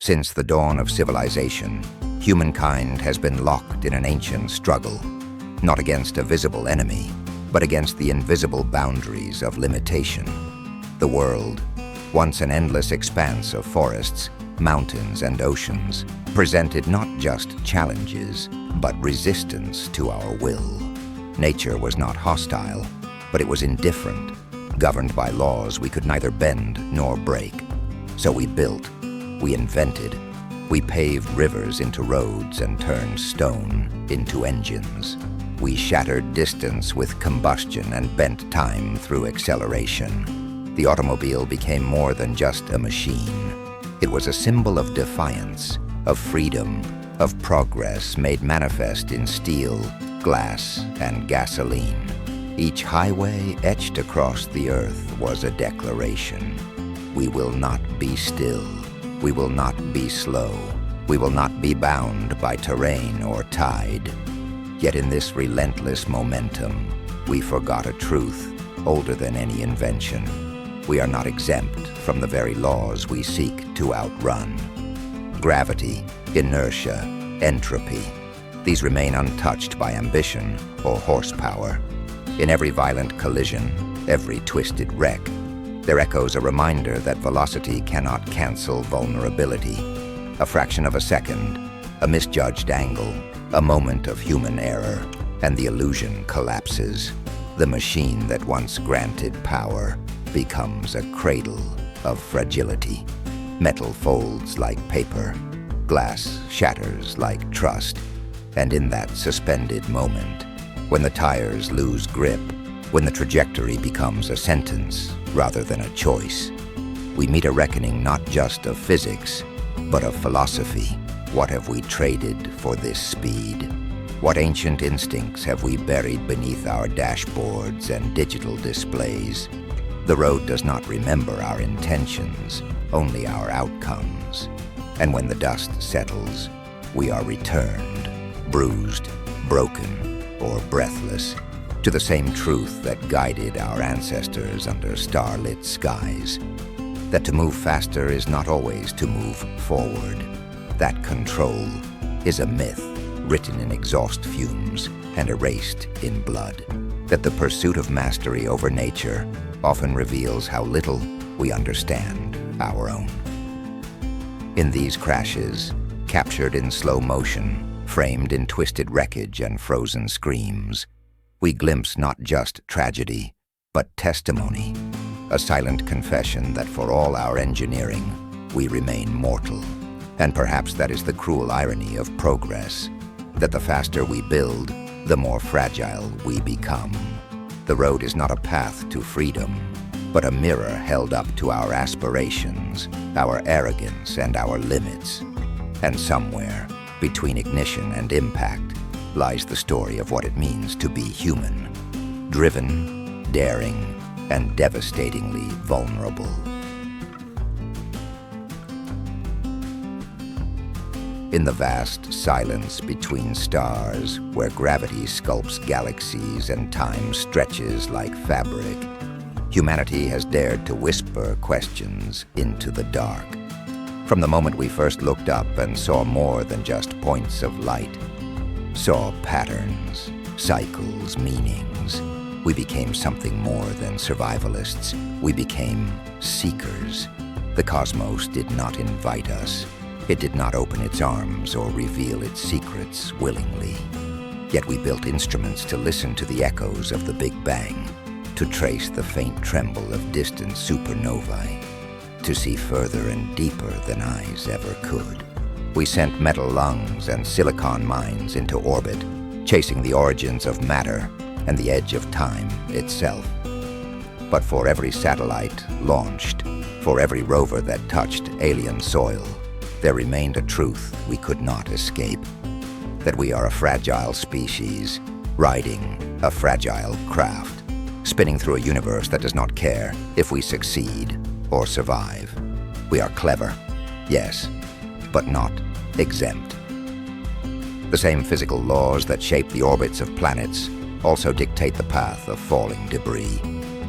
Since the dawn of civilization, humankind has been locked in an ancient struggle, not against a visible enemy, but against the invisible boundaries of limitation. The world, once an endless expanse of forests, mountains, and oceans, presented not just challenges, but resistance to our will. Nature was not hostile, but it was indifferent, governed by laws we could neither bend nor break. So we built, we invented, we paved rivers into roads and turned stone into engines. We shattered distance with combustion and bent time through acceleration. The automobile became more than just a machine. It was a symbol of defiance, of freedom, of progress made manifest in steel, glass, and gasoline. Each highway etched across the earth was a declaration. We will not be still. We will not be slow. We will not be bound by terrain or tide. Yet in this relentless momentum, we forgot a truth older than any invention. We are not exempt from the very laws we seek to outrun. Gravity, inertia, entropy. These remain untouched by ambition or horsepower. In every violent collision, every twisted wreck, there echoes a reminder that velocity cannot cancel vulnerability. A fraction of a second, a misjudged angle, a moment of human error, and the illusion collapses. The machine that once granted power becomes a cradle of fragility. Metal folds like paper, glass shatters like trust, and in that suspended moment, when the tires lose grip, when the trajectory becomes a sentence rather than a choice, we meet a reckoning not just of physics, but of philosophy. What have we traded for this speed? What ancient instincts have we buried beneath our dashboards and digital displays? The road does not remember our intentions, only our outcomes. And when the dust settles, we are returned, bruised, broken, or breathless, to the same truth that guided our ancestors under starlit skies, that to move faster is not always to move forward, that control is a myth written in exhaust fumes and erased in blood, that the pursuit of mastery over nature often reveals how little we understand our own. In these crashes, captured in slow motion, framed in twisted wreckage and frozen screams, we glimpse not just tragedy, but testimony, a silent confession that for all our engineering, we remain mortal. And perhaps that is the cruel irony of progress, that the faster we build, the more fragile we become. The road is not a path to freedom, but a mirror held up to our aspirations, our arrogance, and our limits. And somewhere, between ignition and impact, lies the story of what it means to be human, driven, daring, and devastatingly vulnerable. In the vast silence between stars, where gravity sculpts galaxies and time stretches like fabric, humanity has dared to whisper questions into the dark. From the moment we first looked up and saw more than just points of light, saw patterns, cycles, meanings, we became something more than survivalists. We became seekers. The cosmos did not invite us. It did not open its arms or reveal its secrets willingly. Yet we built instruments to listen to the echoes of the Big Bang, to trace the faint tremble of distant supernovae, to see further and deeper than eyes ever could. We sent metal lungs and silicon minds into orbit, chasing the origins of matter and the edge of time itself. But for every satellite launched, for every rover that touched alien soil, there remained a truth we could not escape, that we are a fragile species, riding a fragile craft, spinning through a universe that does not care if we succeed or survive. We are clever, yes, but not exempt. The same physical laws that shape the orbits of planets also dictate the path of falling debris.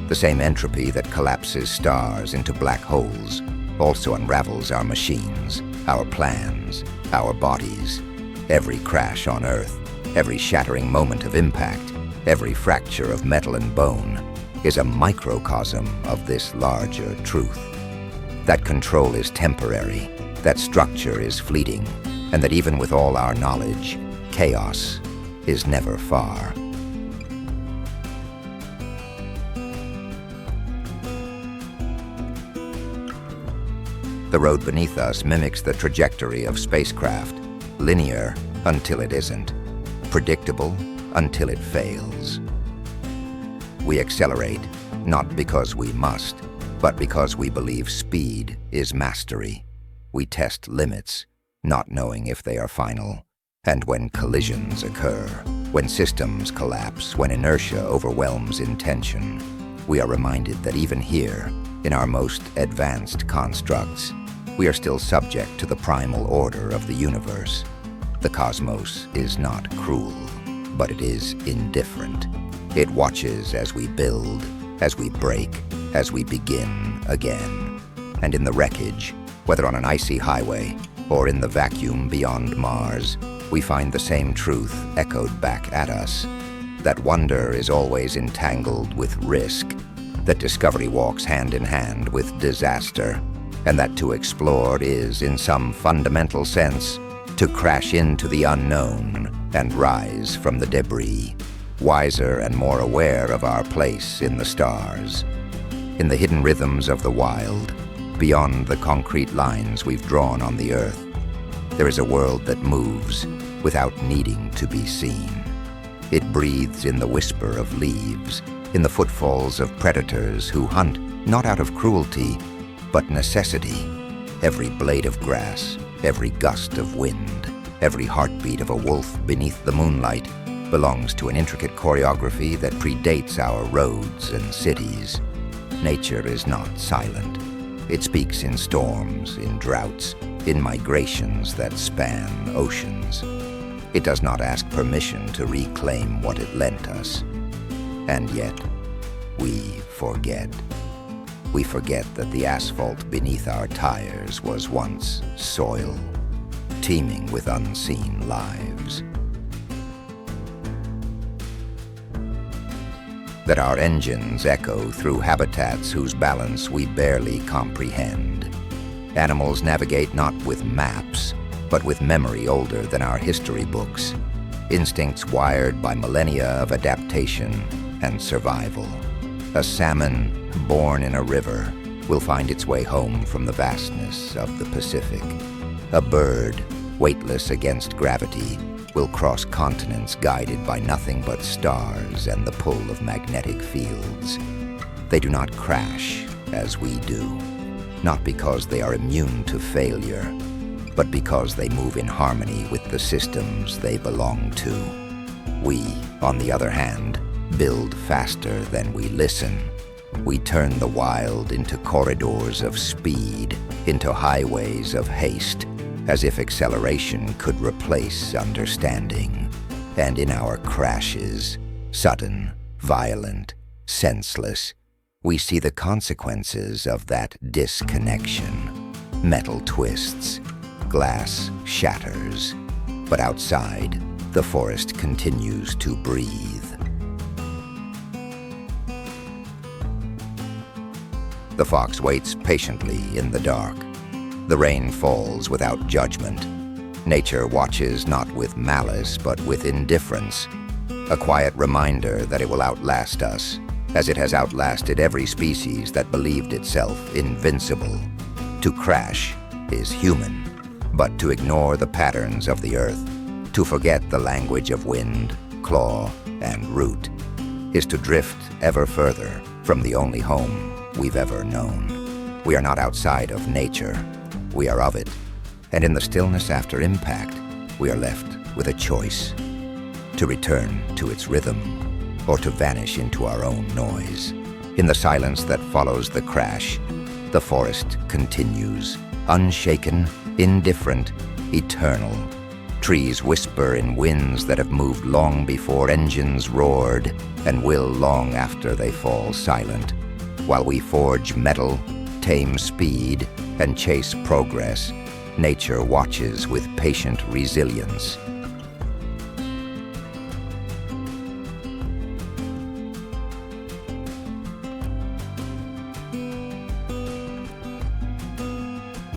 The same entropy that collapses stars into black holes also unravels our machines, our plans, our bodies, every crash on Earth, every shattering moment of impact, every fracture of metal and bone is a microcosm of this larger truth. That control is temporary, that structure is fleeting, and that even with all our knowledge, chaos is never far. The road beneath us mimics the trajectory of spacecraft, linear until it isn't, predictable until it fails. We accelerate, not because we must, but because we believe speed is mastery. We test limits, not knowing if they are final. And when collisions occur, when systems collapse, when inertia overwhelms intention, we are reminded that even here, in our most advanced constructs, we are still subject to the primal order of the universe. The cosmos is not cruel, but it is indifferent. It watches as we build, as we break, as we begin again. And in the wreckage, whether on an icy highway or in the vacuum beyond Mars, we find the same truth echoed back at us, that wonder is always entangled with risk, that discovery walks hand in hand with disaster, and that to explore is, in some fundamental sense, to crash into the unknown and rise from the debris, wiser and more aware of our place in the stars. In the hidden rhythms of the wild, beyond the concrete lines we've drawn on the earth, there is a world that moves without needing to be seen. It breathes in the whisper of leaves, in the footfalls of predators who hunt not out of cruelty, but necessity. Every blade of grass, every gust of wind, every heartbeat of a wolf beneath the moonlight belongs to an intricate choreography that predates our roads and cities. Nature is not silent. It speaks in storms, in droughts, in migrations that span oceans. It does not ask permission to reclaim what it lent us. And yet, we forget. We forget that the asphalt beneath our tires was once soil, teeming with unseen lives. That our engines echo through habitats whose balance we barely comprehend. Animals navigate not with maps, but with memory older than our history books, instincts wired by millennia of adaptation and survival. A salmon born in a river will find its way home from the vastness of the Pacific. A bird, weightless against gravity, will cross continents guided by nothing but stars and the pull of magnetic fields. They do not crash as we do, not because they are immune to failure, but because they move in harmony with the systems they belong to. We, on the other hand, build faster than we listen. We turn the wild into corridors of speed, into highways of haste, as if acceleration could replace understanding. And in our crashes, sudden, violent, senseless, we see the consequences of that disconnection. Metal twists, glass shatters, but outside, the forest continues to breathe. The fox waits patiently in the dark. The rain falls without judgment. Nature watches not with malice, but with indifference. A quiet reminder that it will outlast us, as it has outlasted every species that believed itself invincible. To crash is human, but to ignore the patterns of the earth, to forget the language of wind, claw, and root, is to drift ever further from the only home we've ever known. We are not outside of nature. We are of it, and in the stillness after impact, we are left with a choice: to return to its rhythm, or to vanish into our own noise. In the silence that follows the crash, the forest continues, unshaken, indifferent, eternal. Trees whisper in winds that have moved long before engines roared, and will long after they fall silent, while we forge metal, tame speed, and chase progress. Nature watches with patient resilience,